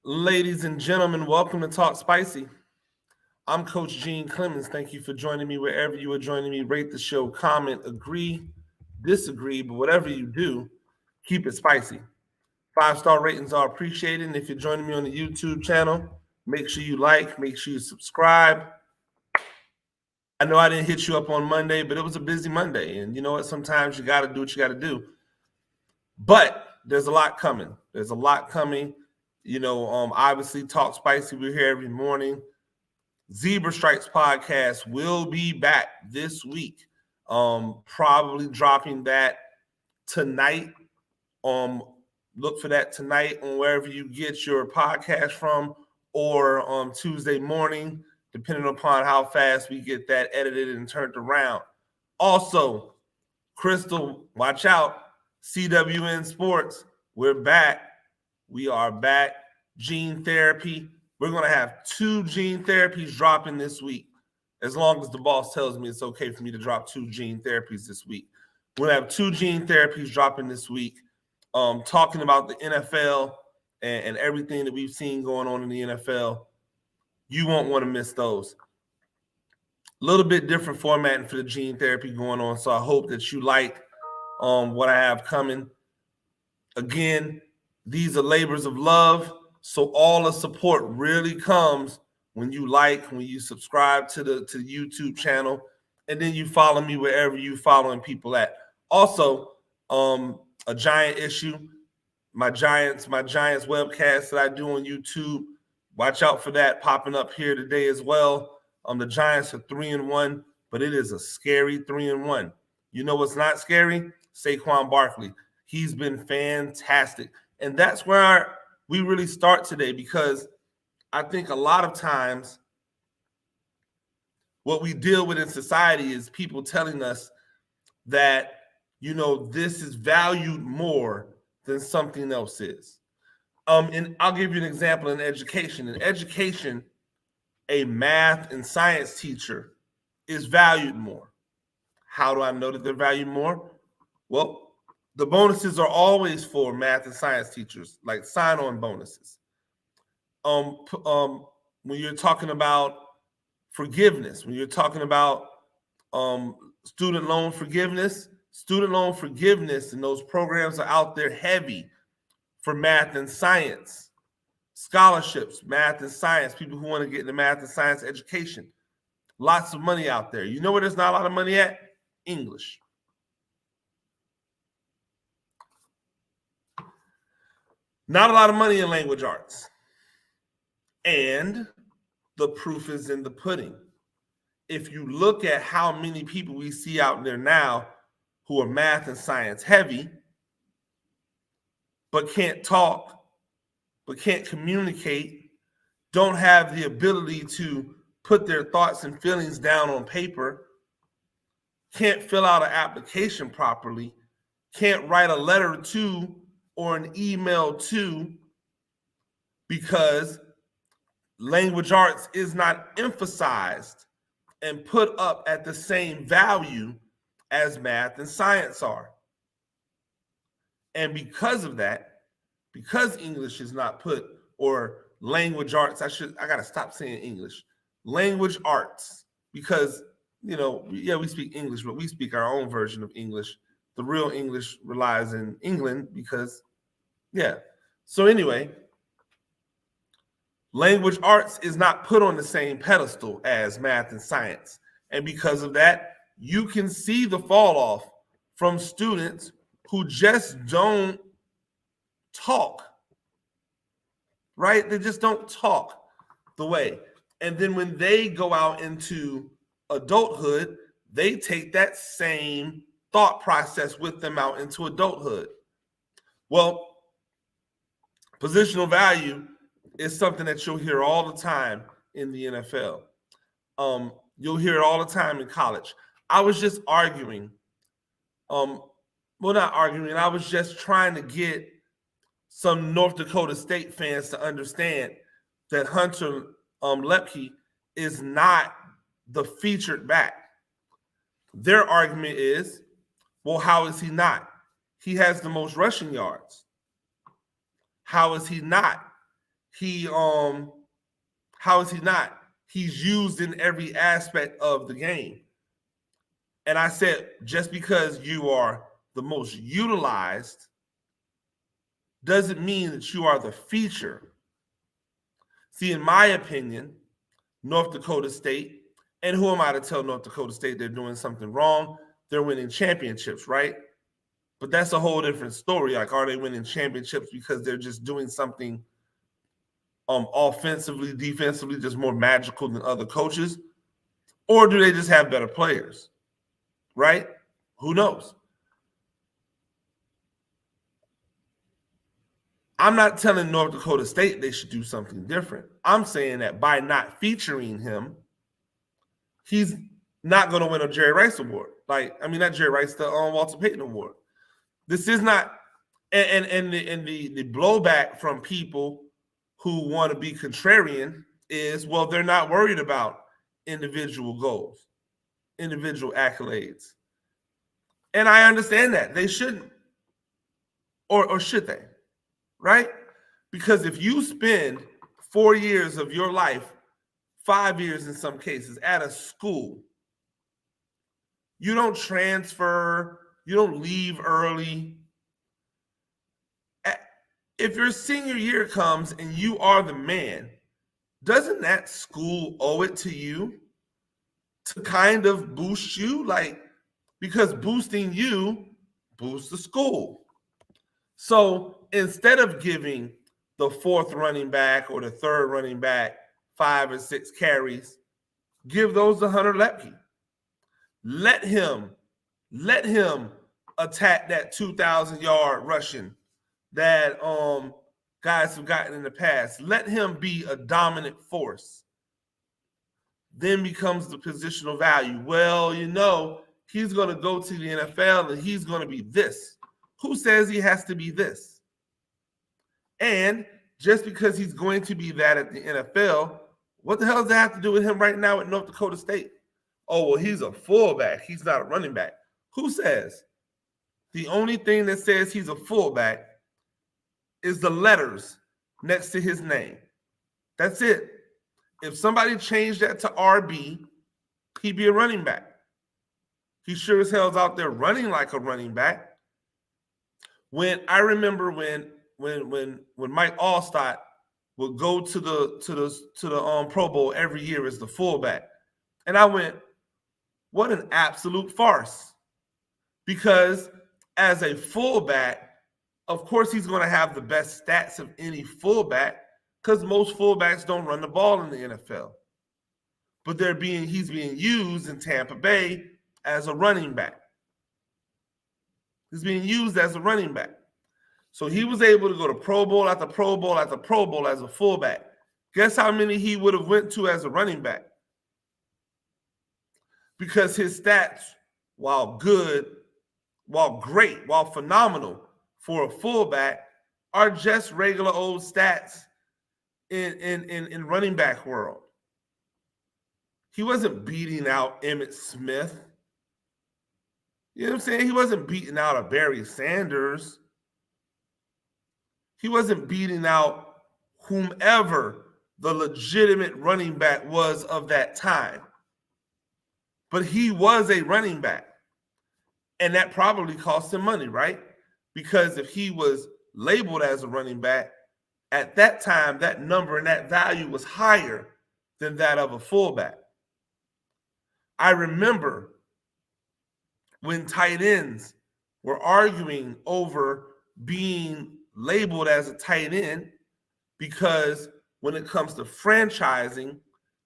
Ladies and gentlemen, welcome to Talk Spicy. I'm Coach Gene Clemens. Thank you for joining me wherever you are joining me. Rate the show, comment, agree, disagree, but whatever you do, keep it spicy. 5-star ratings are appreciated. And if you're joining me on the YouTube channel, make sure you like, make sure you subscribe. I know I didn't hit you up on Monday, but it was a busy Monday. And you know what? Sometimes you got to do what you got to do. But there's a lot coming. There's a lot coming. Obviously, Talk Spicy, we're here every morning. Zebra Stripes podcast will be back this week. Probably dropping that tonight. Look for that tonight on wherever you get your podcast from, or on Tuesday morning, depending upon how fast we get that edited and turned around. Also, Crystal, watch out. CWN Sports, we're back. We are back. Gene therapy. We're going to have 2 gene therapies dropping this week, as long as the boss tells me it's okay for me to drop 2 gene therapies this week. We're going to have 2 gene therapies dropping this week, talking about the NFL and everything that we've seen going on in the NFL. You won't want to miss those. A little bit different formatting for the gene therapy going on, so I hope that you like what I have coming. Again, these are labors of love, so all the support really comes when you like, when you subscribe to the YouTube channel, and then you follow me wherever you following people at. Also, a giant issue, my Giants webcast that I do on YouTube. Watch out for that popping up here today as well. The Giants are 3-1, but it is a scary 3-1. You know what's not scary? Saquon Barkley. He's been fantastic. And that's where we really start today, because I think a lot of times what we deal with in society is people telling us that, this is valued more than something else is. And I'll give you an example in education. In education, a math and science teacher is valued more. How do I know that they're valued more? Well, the bonuses are always for math and science teachers, like sign-on bonuses. When you're talking about forgiveness, when you're talking about student loan forgiveness, and those programs are out there heavy for math and science. Scholarships, math and science, people who want to get into math and science education. Lots of money out there. You know where there's not a lot of money at? English. Not a lot of money in language arts. And the proof is in the pudding. If you look at how many people we see out there now who are math and science heavy, but can't talk, but can't communicate, don't have the ability to put their thoughts and feelings down on paper, can't fill out an application properly, can't write a letter to or an email to, because language arts is not emphasized and put up at the same value as math and science are. And because of that, because English is not put, or language arts, I gotta stop saying English, language arts, because we speak English, but we speak our own version of English. The real English relies in England because, So anyway, language arts is not put on the same pedestal as math and science. And because of that, you can see the fall off from students who just don't talk, right? They just don't talk the way. And then when they go out into adulthood, they take that same thought process with them out into adulthood. Well, positional value is something that you'll hear all the time in the NFL. You'll hear it all the time in college. I was just arguing. Not arguing. I was just trying to get some North Dakota State fans to understand that Hunter Lepke is not the featured back. Their argument is, well, how is he not? He has the most rushing yards. How is he not? How is he not? He's used in every aspect of the game. And I said, just because you are the most utilized doesn't mean that you are the feature. See, in my opinion, North Dakota State, and who am I to tell North Dakota State they're doing something wrong? They're winning championships, right? But that's a whole different story. Like, are they winning championships because they're just doing something offensively, defensively, just more magical than other coaches? Or do they just have better players? Right? Who knows? I'm not telling North Dakota State they should do something different. I'm saying that by not featuring him, he's not going to win a Jerry Rice Award. Not Jerry Rice, the Walter Payton Award. This is not, and the blowback from people who want to be contrarian is, well, they're not worried about individual goals, individual accolades. And I understand that. They shouldn't. Or should they? Right? Because if you spend 4 years of your life, 5 years in some cases, at a school, you don't transfer, you don't leave early. If your senior year comes and you are the man, doesn't that school owe it to you to kind of boost you? Because boosting you boosts the school. So instead of giving the fourth running back or the third running back 5 or 6 carries, give those to Hunter Lepke. Let him attack that 2,000-yard rushing that guys have gotten in the past. Let him be a dominant force. Then becomes the positional value. Well, he's going to go to the NFL and he's going to be this. Who says he has to be this? And just because he's going to be that at the NFL, what the hell does that have to do with him right now at North Dakota State? Oh, well, he's a fullback. He's not a running back. Who says? The only thing that says he's a fullback is the letters next to his name. That's it. If somebody changed that to RB, he'd be a running back. He sure as hell's out there running like a running back. I remember when Mike Allstott would go to the Pro Bowl every year as the fullback, and I went, what an absolute farce! Because as a fullback, of course he's going to have the best stats of any fullback because most fullbacks don't run the ball in the NFL. But he's being used in Tampa Bay as a running back. He's being used as a running back. So he was able to go to Pro Bowl after Pro Bowl after Pro Bowl as a fullback. Guess how many he would have went to as a running back? Because his stats, while good, while great, while phenomenal for a fullback, are just regular old stats in running back world. He wasn't beating out Emmitt Smith. You know what I'm saying? He wasn't beating out a Barry Sanders. He wasn't beating out whomever the legitimate running back was of that time. But he was a running back. And that probably cost him money, right? Because if he was labeled as a running back, at that time, that number and that value was higher than that of a fullback. I remember when tight ends were arguing over being labeled as a tight end, because when it comes to franchising,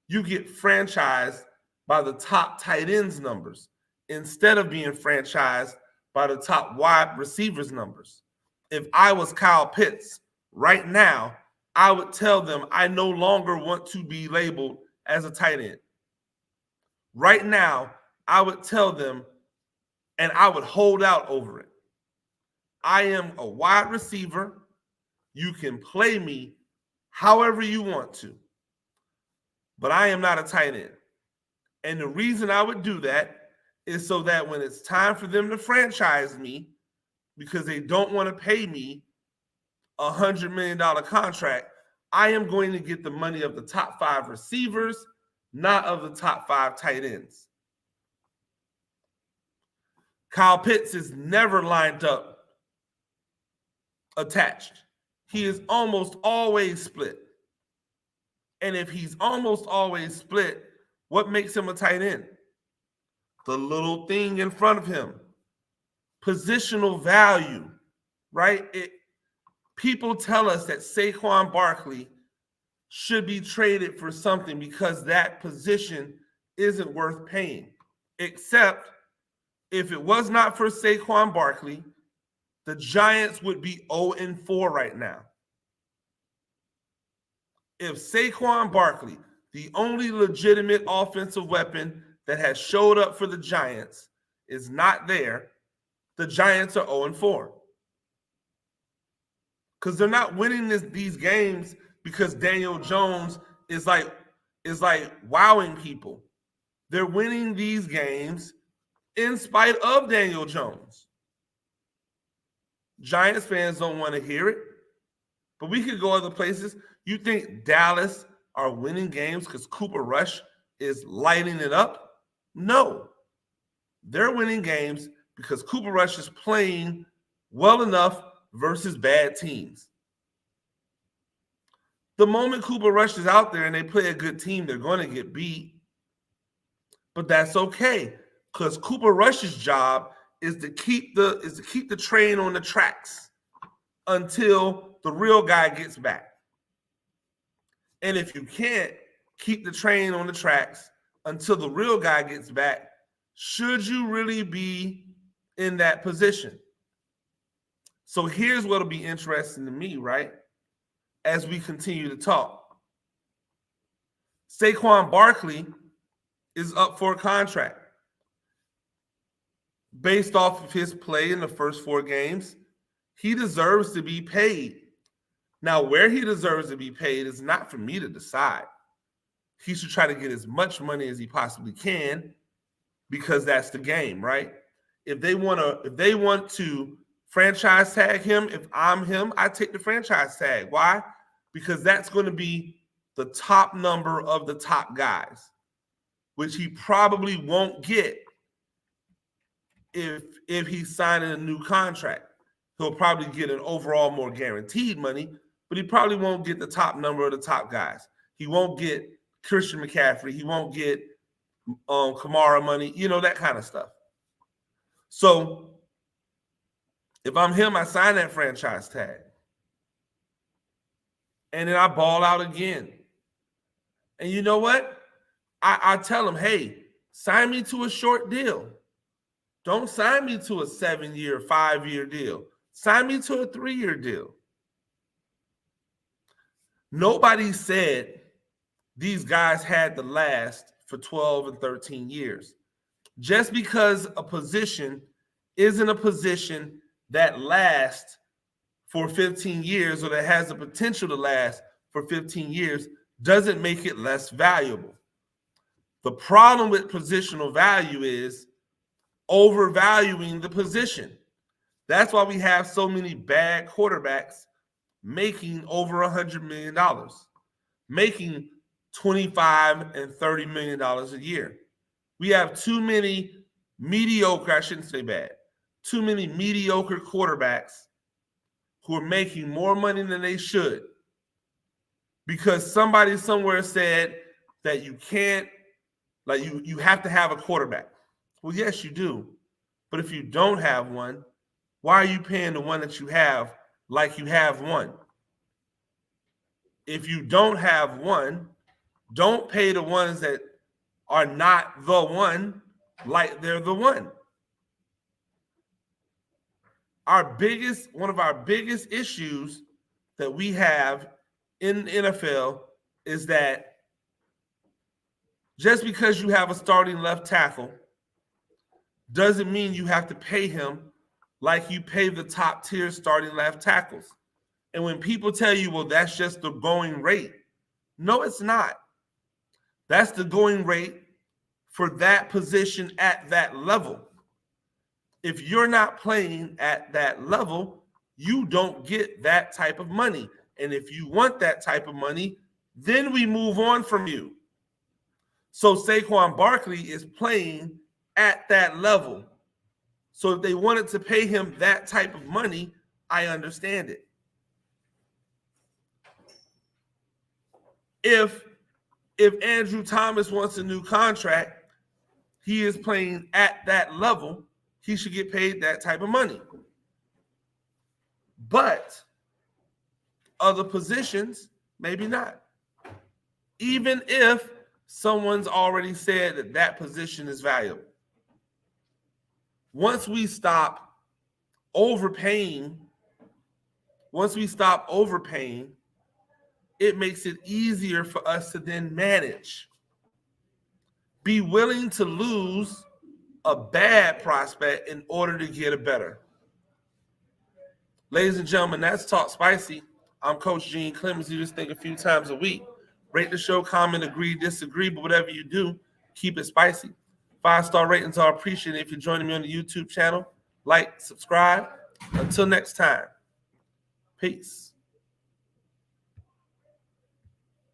you get franchised by the top tight ends numbers instead of being franchised by the top wide receivers numbers. If I was Kyle Pitts right now, I would tell them I no longer want to be labeled as a tight end. Right now, I would tell them, and I would hold out over it. I am a wide receiver. You can play me however you want to, but I am not a tight end. And the reason I would do that is so that when it's time for them to franchise me, because they don't want to pay me $100 million contract, I am going to get the money of the top 5 receivers, not of the top 5 tight ends. Kyle Pitts is never lined up attached. He is almost always split. And if he's almost always split, what makes him a tight end? The little thing in front of him. Positional value, right? People tell us that Saquon Barkley should be traded for something because that position isn't worth paying. Except if it was not for Saquon Barkley, the Giants would be 0-4 right now. If Saquon Barkley, the only legitimate offensive weapon that has showed up for the Giants, is not there, the Giants are 0-4. Because they're not winning these games because Daniel Jones is like wowing people. They're winning these games in spite of Daniel Jones. Giants fans don't want to hear it, but we could go other places. You think Dallas are winning games because Cooper Rush is lighting it up? No. They're winning games because Cooper Rush is playing well enough versus bad teams. The moment Cooper Rush is out there and they play a good team, they're going to get beat. But that's okay, because Cooper Rush's job is to keep the train on the tracks until the real guy gets back. And if you can't keep the train on the tracks until the real guy gets back, should you really be in that position? So here's what'll be interesting to me, right? As we continue to talk. Saquon Barkley is up for a contract. Based off of his play in the first 4 games, he deserves to be paid. Now, where he deserves to be paid is not for me to decide. He should try to get as much money as he possibly can, because that's the game, right? If they want to franchise tag him, if I'm him, I take the franchise tag. Why? Because that's going to be the top number of the top guys, which he probably won't get if he's signing a new contract. He'll probably get an overall more guaranteed money, but he probably won't get the top number of the top guys. He won't get Christian McCaffrey. He won't get Kamara money, that kind of stuff. So if I'm him, I sign that franchise tag. And then I ball out again. And you know what? I tell him, hey, sign me to a short deal. Don't sign me to a 7-year, 5-year deal. Sign me to a 3-year deal. Nobody said these guys had to last for 12 and 13 years. Just because a position isn't a position that lasts for 15 years or that has the potential to last for 15 years doesn't make it less valuable. The problem with positional value is overvaluing the position. That's why we have so many bad quarterbacks making over $100 million, making $25 and $30 million a year. We have too many mediocre, I shouldn't say bad, too many mediocre quarterbacks who are making more money than they should because somebody somewhere said that you can't, you have to have a quarterback. Well, yes, you do. But if you don't have one, why are you paying the one that you have like you have one? If you don't have one, don't pay the ones that are not the one like they're the one. One of our biggest issues that we have in the NFL is that just because you have a starting left tackle doesn't mean you have to pay him like you pay the top tier starting left tackles. And when people tell you, well, that's just the going rate. No, it's not. That's the going rate for that position at that level. If you're not playing at that level, you don't get that type of money. And if you want that type of money, then we move on from you. So Saquon Barkley is playing at that level. So if they wanted to pay him that type of money, I understand it. If Andrew Thomas wants a new contract, he is playing at that level, he should get paid that type of money. But other positions, maybe not. Even if someone's already said that that position is valuable. Once we stop overpaying, it makes it easier for us to then manage. Be willing to lose a bad prospect in order to get a better. Ladies and gentlemen, that's Talk Spicy. I'm Coach Gene Clemens. You just think a few times a week. Rate the show, comment, agree, disagree, but whatever you do, keep it spicy. 5-star ratings are appreciated. If you're joining me on the YouTube channel, like, subscribe. Until next time, peace.